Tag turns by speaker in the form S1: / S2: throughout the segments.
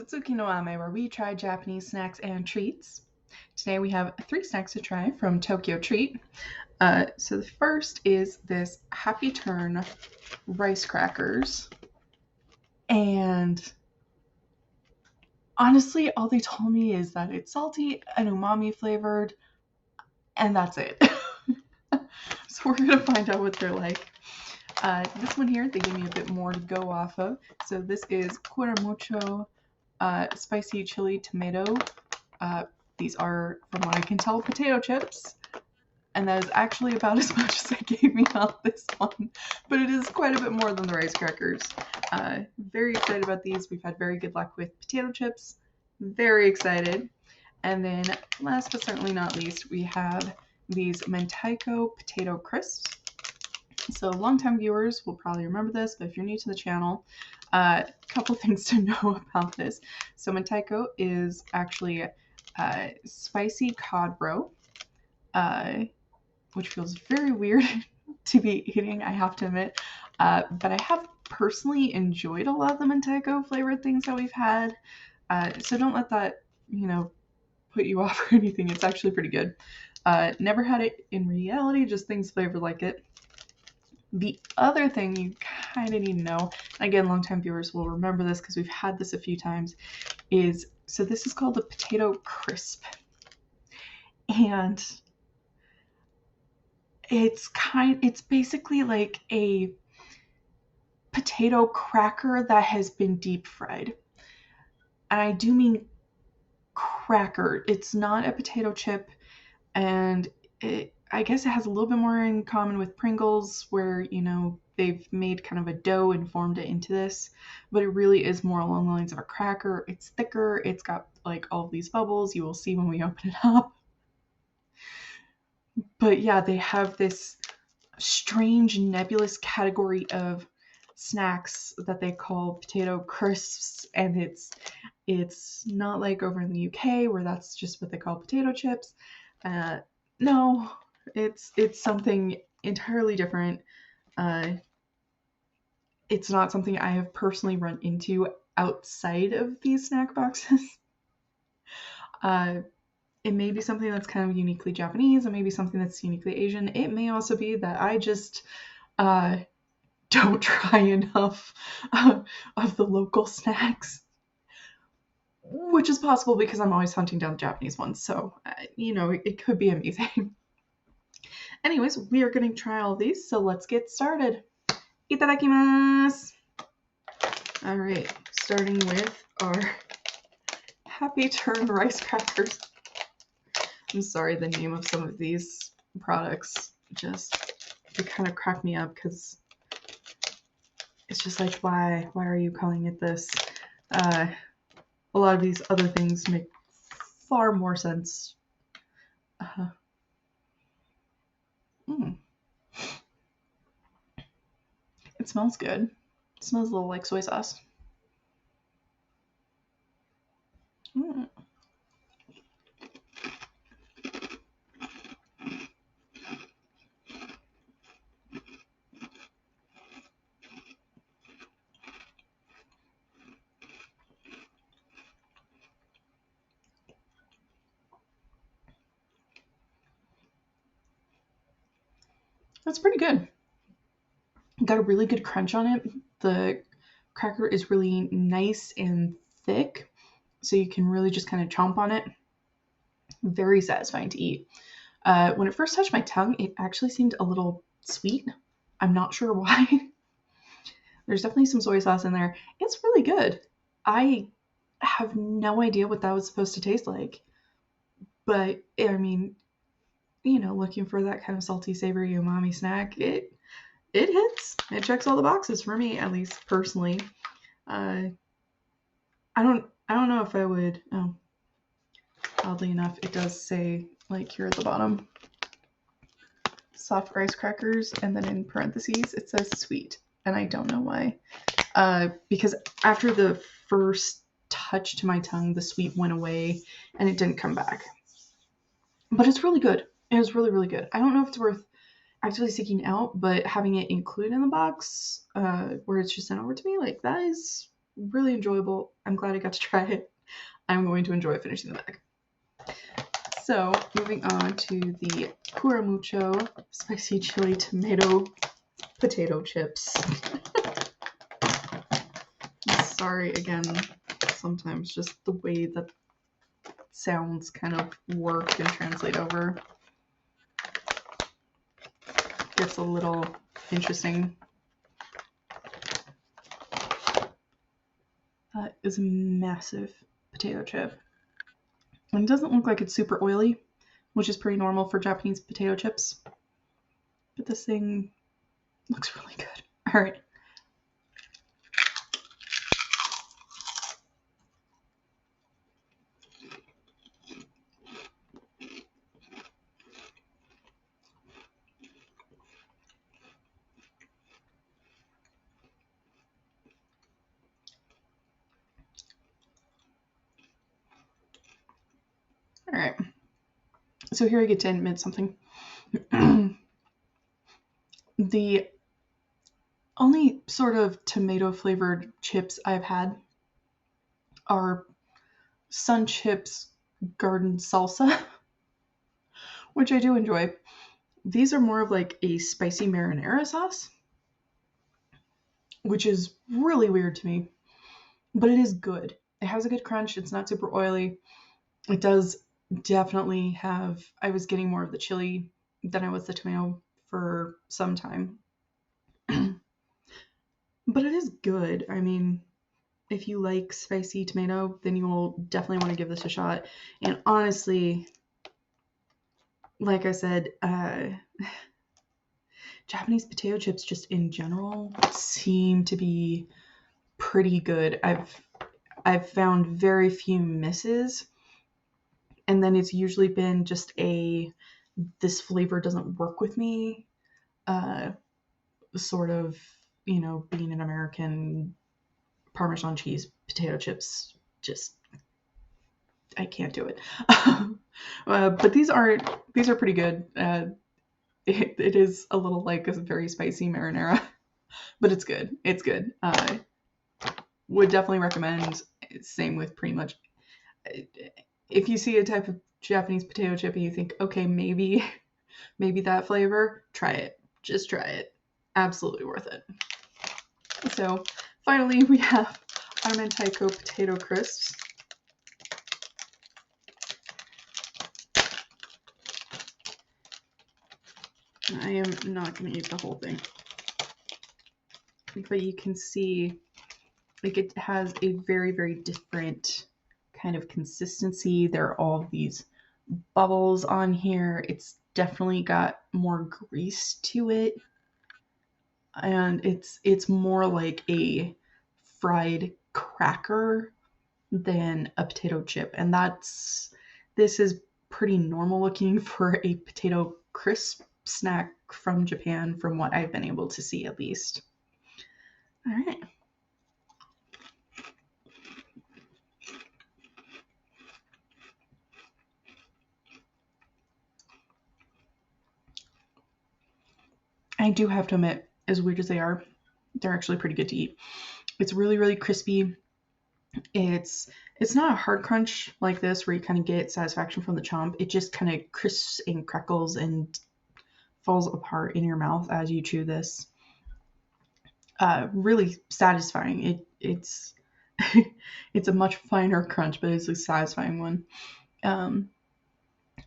S1: Tsuki no Ame, where we try Japanese snacks and treats. Today we have 3 snacks to try from Tokyo Treat. So the first is this Happy Turn rice crackers. And honestly, all they told me is that it's salty and umami flavored, and that's it. So we're going to find out what they're like. This one here, they gave me a bit more to go off of. So this is Karamucho spicy chili tomato. These are, from what I can tell, potato chips. And that is actually about as much as they gave me on this one. But it is quite a bit more than the rice crackers. Very excited about these. We've had very good luck with potato chips. Very excited. And then last but certainly not least, we have these Mentaiko potato crisps. So longtime viewers will probably remember this, but if you're new to the channel, a couple things to know about this. So Mentaiko is actually spicy cod roe, which feels very weird to be eating, I have to admit. But I have personally enjoyed a lot of the Mentaiko flavored things that we've had. So don't let that, put you off or anything. It's actually pretty good. Never had it in reality, just things flavored like it. The other thing you kind of need to know, and again, longtime viewers will remember this because we've had this a few times, is so this is called a potato crisp. And it's basically like a potato cracker that has been deep fried. And I do mean cracker. It's not a potato chip, and I guess it has a little bit more in common with Pringles, where, they've made kind of a dough and formed it into this, but it really is more along the lines of a cracker. It's thicker. It's got like all of these bubbles. You will see when we open it up. But yeah, they have this strange nebulous category of snacks that they call potato crisps, and it's not like over in the UK where that's just what they call potato chips. No, it's something entirely different. It's not something I have personally run into outside of these snack boxes. It may be something that's kind of uniquely Japanese, it may be something that's uniquely Asian. It may also be that I just don't try enough of the local snacks, which is possible because I'm always hunting down the Japanese ones. So, it could be amazing. Anyways, we are going to try all these, so let's get started. Itadakimasu! All right, starting with our Happy Turn rice crackers. I'm sorry, the name of some of these products they kind of crack me up because it's just like, why are you calling it this? A lot of these other things make far more sense. It smells good. It smells a little like soy sauce. That's pretty good. Got a really good crunch on it. The cracker is really nice and thick, so you can really just kind of chomp on it. Very satisfying to eat. When it first touched my tongue, it actually seemed a little sweet. I'm not sure why. There's definitely some soy sauce in there. It's really good. I have no idea what that was supposed to taste like. But, I mean, looking for that kind of salty, savory, umami snack, it hits. It checks all the boxes for me, at least personally. I don't know if I would. Oh, oddly enough, it does say, like, here at the bottom, soft rice crackers, and then in parentheses it says sweet, and I don't know why. Because after the first touch to my tongue, the sweet went away and it didn't come back. But it's really good. It was really, really good. I don't know if it's worth actually seeking out, but having it included in the box, where it's just sent over to me, like, that is really enjoyable. I'm glad I got to try it. I'm going to enjoy finishing the bag. So, moving on to the Karamucho spicy chili tomato potato chips. Sorry again, sometimes just the way that sounds kind of work and translate over gets a little interesting. That is a massive potato chip. And it doesn't look like it's super oily, which is pretty normal for Japanese potato chips. But this thing looks really good. All right. All right. So here I get to admit something. The only sort of tomato flavored chips I've had are Sun Chips Garden Salsa, which I do enjoy. These are more of like a spicy marinara sauce, which is really weird to me, but it is good. It has a good crunch. It's not super oily. It does definitely have, I was getting more of the chili than I was the tomato for some time. But it is good. I mean, if you like spicy tomato, then you will definitely want to give this a shot. And honestly, like I said, Japanese potato chips just in general seem to be pretty good. I've found very few misses, and then it's usually been just this flavor doesn't work with me. Sort of, being an American, Parmesan cheese potato chips, just I can't do it. But these are pretty good. It is a little like a very spicy marinara, but it's good. It's good. Would definitely recommend. Same with pretty much. If you see a type of Japanese potato chip and you think, okay, maybe that flavor, try it. Just try it. Absolutely worth it. So finally, we have our Mentaiko potato crisps. I am not going to eat the whole thing, but you can see like it has a very, very different kind of consistency. There are all these bubbles on here. It's definitely got more grease to it, and it's more like a fried cracker than a potato chip, and this is pretty normal looking for a potato crisp snack from Japan, from what I've been able to see at least. All right. I do have to admit, as weird as they are, they're actually pretty good to eat. It's really, really crispy. It's not a hard crunch like this where you kind of get satisfaction from the chomp. It just kind of crisps and crackles and falls apart in your mouth as you chew this. Really satisfying. It's it's a much finer crunch, but it's a satisfying one.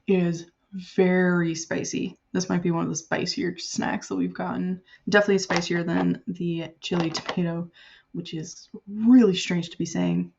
S1: It is very spicy. This might be one of the spicier snacks that we've gotten. Definitely spicier than the chili tomato, which is really strange to be saying.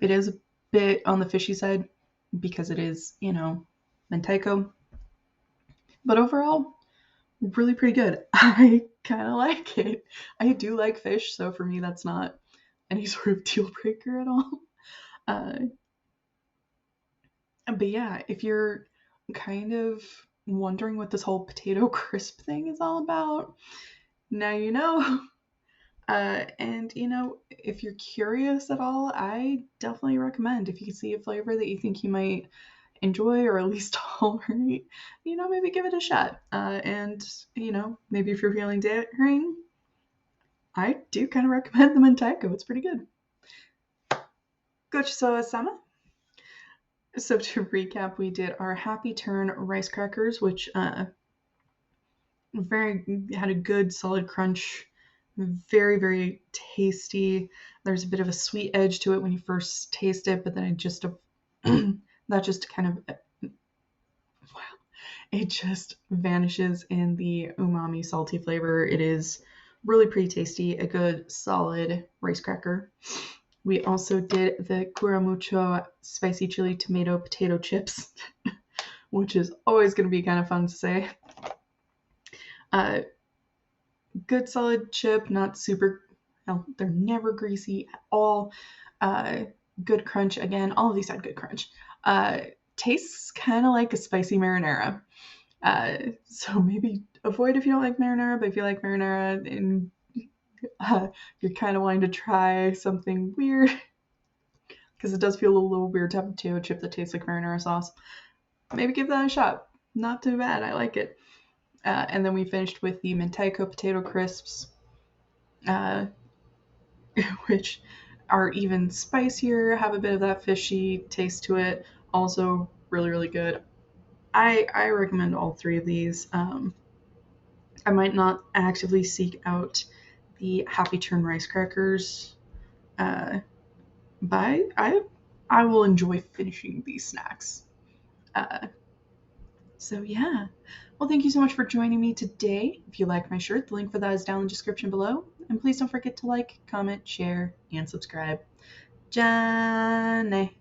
S1: It is a bit on the fishy side because it is, Mentaiko. But overall, really pretty good. I kind of like it. I do like fish, so for me, that's not any sort of deal breaker at all. But yeah, if you're kind of wondering what this whole potato crisp thing is all about, now you know. And if you're curious at all, I definitely recommend, if you see a flavor that you think you might enjoy or at least tolerate, maybe give it a shot. And maybe if you're feeling daring, I do kind of recommend the Mentaiko. It's pretty good. Gochisowa-sama. So to recap, we did our Happy Turn rice crackers, which had a good solid crunch, very, very tasty. There's a bit of a sweet edge to it when you first taste it, but then it just that just kind of it just vanishes in the umami salty flavor. It is really pretty tasty, a good solid rice cracker. We also did the Karamucho spicy chili tomato potato chips, which is always going to be kind of fun to say. Good solid chip, not super, well, they're never greasy at all. Good crunch, again, all of these had good crunch. Tastes kind of like a spicy marinara. So maybe avoid if you don't like marinara, but if you like marinara and you're kind of wanting to try something weird, because it does feel a little weird to have a potato chip that tastes like marinara sauce, maybe give that a shot. Not too bad, I like it. And then we finished with the Mentaiko potato crisps, which are even spicier, have a bit of that fishy taste to it. Also really, really good. I recommend all three of these. I might not actively seek out the Happy Turn rice crackers, but I will enjoy finishing these snacks. So yeah. Well, thank you so much for joining me today. If you like my shirt, the link for that is down in the description below. And please don't forget to like, comment, share, and subscribe. じゃあね。